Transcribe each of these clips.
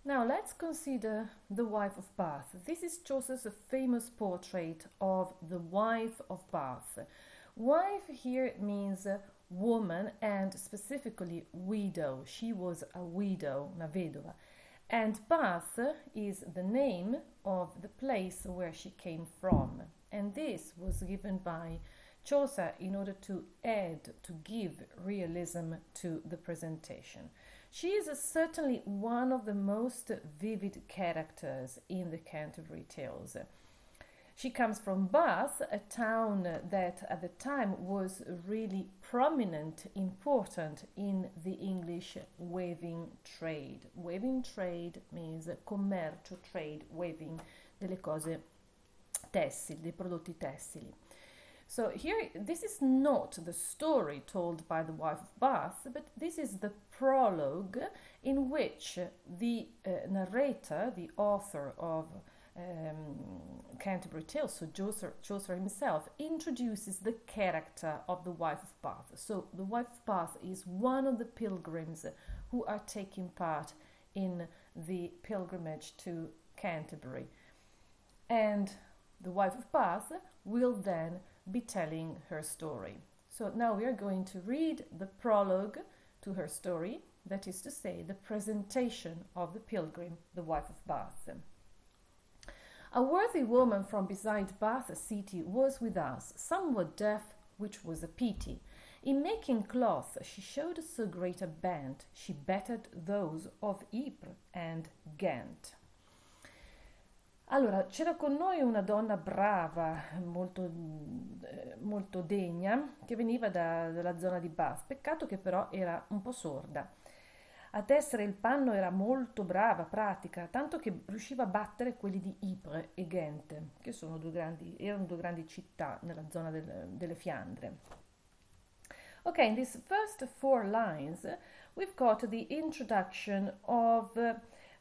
Now let's consider the wife of Bath. This is Chaucer's famous portrait of the wife of Bath. Wife here means woman and specifically widow. She was a widow, una vedova. And Bath is the name of the place where she came from. And this was given by Chaucer in order to add, to give realism to the presentation. She is certainly one of the most vivid characters in the Canterbury Tales. She comes from Bath, a town that at the time was really prominent, important in the English weaving trade. Weaving trade means commercio, trade, weaving delle cose tessili, dei prodotti tessili. So here, this is not the story told by the wife of Bath, but this is the prologue in which the narrator, the author of Canterbury Tales, so Chaucer himself, introduces the character of the wife of Bath. So the wife of Bath is one of the pilgrims who are taking part in the pilgrimage to Canterbury. And the wife of Bath will then be telling her story. So now we are going to read the prologue to her story, that is to say, the presentation of the pilgrim, the wife of Bath. A worthy woman from beside Bath city was with us, somewhat deaf, which was a pity. In making cloth she showed so great a bent, she bettered those of Ypres and Ghent. Allora, c'era con noi una donna brava, molto degna, che veniva dalla zona di Bath. Peccato che però era un po' sorda. A tessere il panno era molto brava, pratica, tanto che riusciva a battere quelli di Ypres e Ghent, che erano due grandi città nella zona delle Fiandre. Ok, in these first 4 lines, we've got the introduction of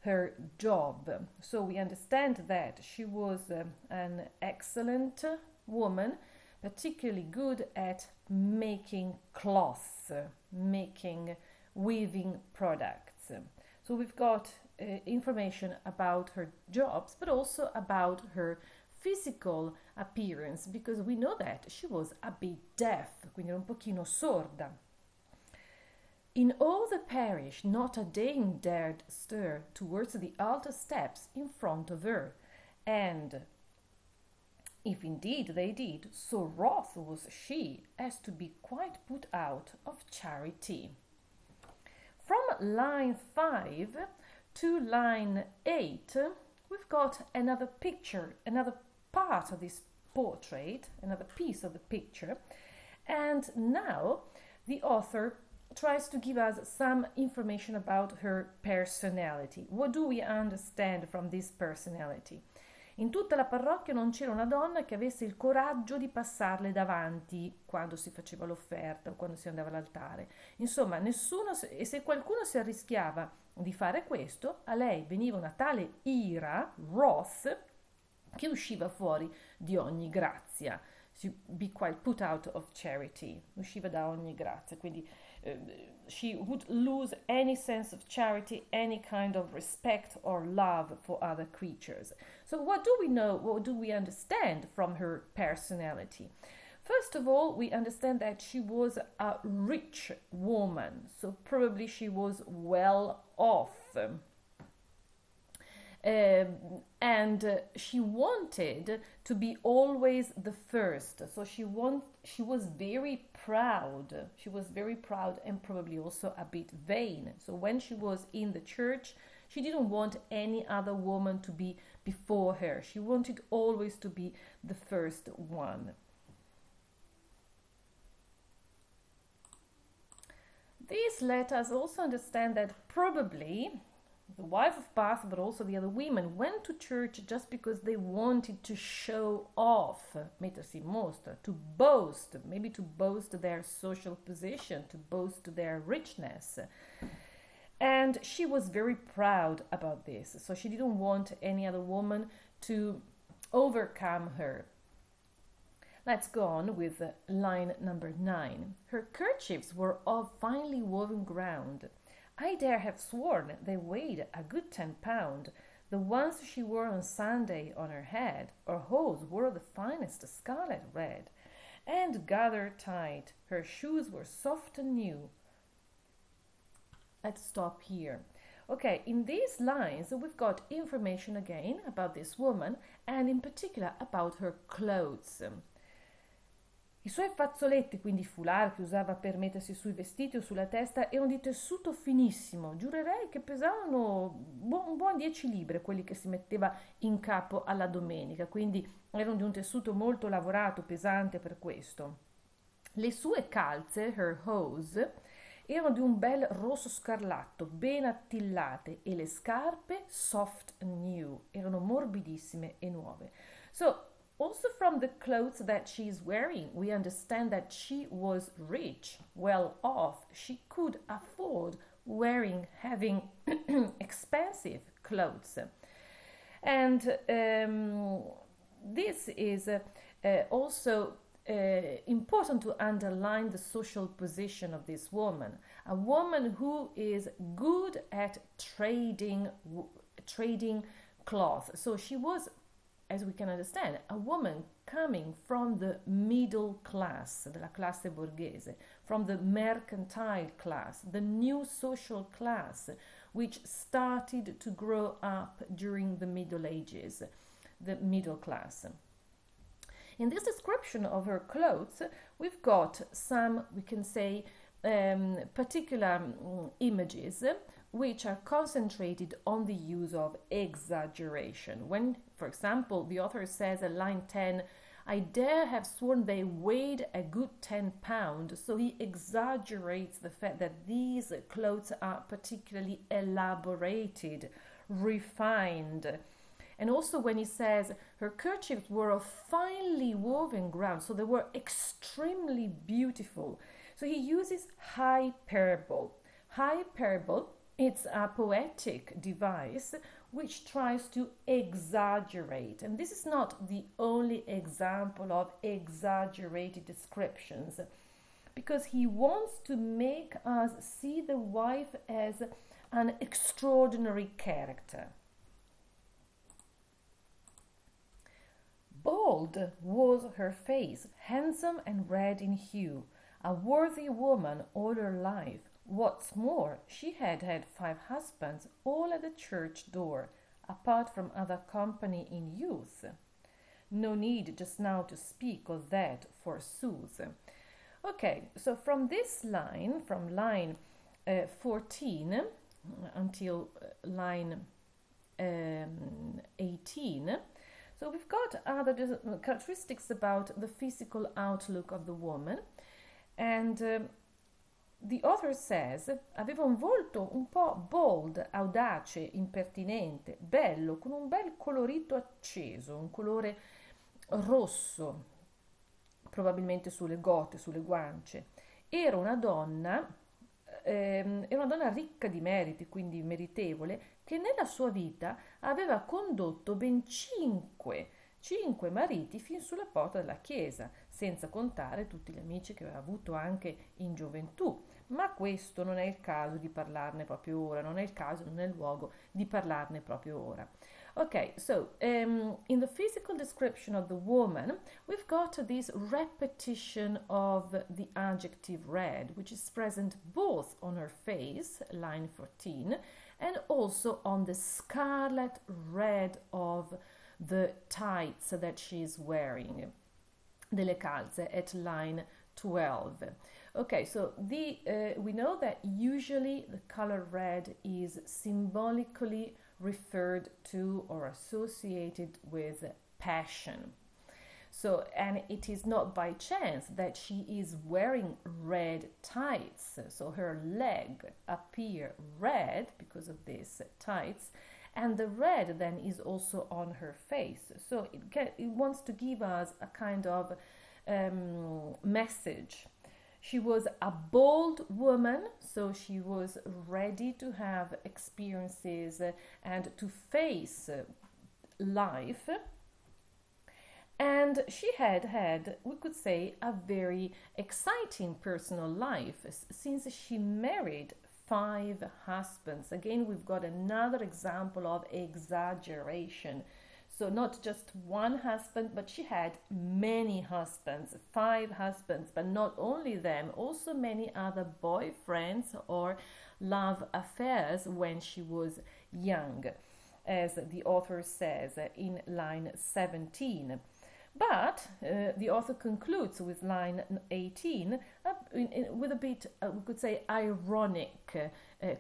her job. So we understand that she was an excellent woman, particularly good at making cloths, weaving products. So we've got information about her jobs, but also about her physical appearance, because we know that she was a bit deaf, quindi era un pochino sorda. In all the parish not a dame dared stir towards the altar steps in front of her, and if indeed they did, so wroth was she as to be quite put out of charity. From line 5 to line 8, we've got another picture, another part of this portrait, another piece of the picture, and now the author tries to give us some information about her personality. What do we understand from this personality? In tutta la parrocchia non c'era una donna che avesse il coraggio di passarle davanti quando si faceva l'offerta o quando si andava all'altare. Insomma, nessuno, e se qualcuno si arrischiava di fare questo, a lei veniva una tale ira, wrath, che usciva fuori di ogni grazia. Be quite put out of charity, usciva da ogni grazia, quindi she would lose any sense of charity, any kind of respect or love for other creatures. So what do we know, what do we understand from her personality? First of all, we understand that she was a rich woman, so probably she was well off. And she wanted to be always the first. So she was very proud. She was very proud and probably also a bit vain. So when she was in the church, she didn't want any other woman to be before her. She wanted always to be the first one. This let us also understand that probably the wife of Bath, but also the other women, went to church just because they wanted to show off, mettersi in mostra, to boast, maybe to boast their social position, to boast their richness. And she was very proud about this, so she didn't want any other woman to overcome her. Let's go on with line number 9. Her kerchiefs were of finely woven ground. I dare have sworn they weighed a good 10 pound. The ones she wore on Sunday on her head, her hose were the finest scarlet red, and gathered tight. Her shoes were soft and new. Let's stop here. Okay, in these lines we've got information again about this woman and in particular about her clothes. I suoi fazzoletti, quindi foulard che usava per mettersi sui vestiti o sulla testa, erano di tessuto finissimo. Giurerei che pesavano un buon 10 libbre quelli che si metteva in capo alla domenica, quindi erano di un tessuto molto lavorato, pesante per questo. Le sue calze, her hose, erano di un bel rosso scarlatto, ben attillate, e le scarpe soft and new, erano morbidissime e nuove. So, also from the clothes that she's wearing, we understand that she was rich, well off. She could afford having expensive clothes. And this is also important to underline the social position of this woman. A woman who is good at trading cloth. So she was, as we can understand, a woman coming from the middle class, della classe borghese, from the mercantile class, the new social class, which started to grow up during the Middle Ages, the middle class. In this description of her clothes, we've got some, we can say, particular images which are concentrated on the use of exaggeration. When, for example, the author says at line 10, I dare have sworn they weighed a good 10 pounds. So he exaggerates the fact that these clothes are particularly elaborated, refined. And also when he says her kerchiefs were of finely woven ground, so they were extremely beautiful. So he uses hyperbole. Hyperbole, it's a poetic device which tries to exaggerate. And this is not the only example of exaggerated descriptions, because he wants to make us see the wife as an extraordinary character. Bold was her face, handsome and red in hue, a worthy woman all her life. What's more, she had had 5 husbands, all at the church door, apart from other company in youth. No need just now to speak of that, forsooth. Okay, so from this line, from line 14 until line 18, so we've got other characteristics about the physical outlook of the woman, and the author says, aveva un volto un po' bold, audace, impertinente, bello, con un bel colorito acceso, un colore rosso, probabilmente sulle gote, sulle guance. Era una donna ricca di meriti, quindi meritevole, che nella sua vita aveva condotto ben 5 mariti fin sulla porta della chiesa, senza contare tutti gli amici che aveva avuto anche in gioventù. Ma questo non è il caso di parlarne proprio ora, non è il caso, non è il luogo di parlarne proprio ora. Okay, so in the physical description of the woman, we've got this repetition of the adjective red, which is present both on her face, line 14, and also on the scarlet red of the tights that she's wearing, delle calze, at line 12. Okay, so we know that usually the color red is symbolically referred to or associated with passion. So, and it is not by chance that she is wearing red tights. So her leg appear red because of these tights, and the red then is also on her face. So it wants to give us a kind of message. She was a bold woman, so she was ready to have experiences and to face life. And she had, we could say, a very exciting personal life, since she married 5 husbands. Again, we've got another example of exaggeration. So not just one husband, but she had many husbands, 5 husbands, but not only them, also many other boyfriends or love affairs when she was young, as the author says in line 17. But the author concludes with line 18 with a bit, we could say, ironic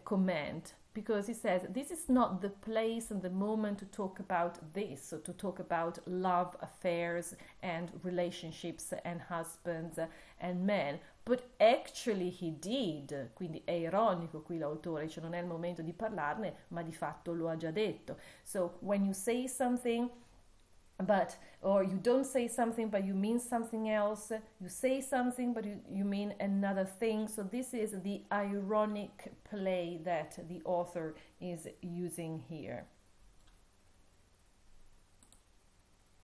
comment, because he says this is not the place and the moment to talk about this, so to talk about love affairs and relationships and husbands and men, but actually he did, quindi è ironico qui l'autore, cioè non è il momento di parlarne, ma di fatto lo ha già detto. So when you say something or you don't say something but you mean something else, you say something but you mean another thing. So this is the ironic play that the author is using here.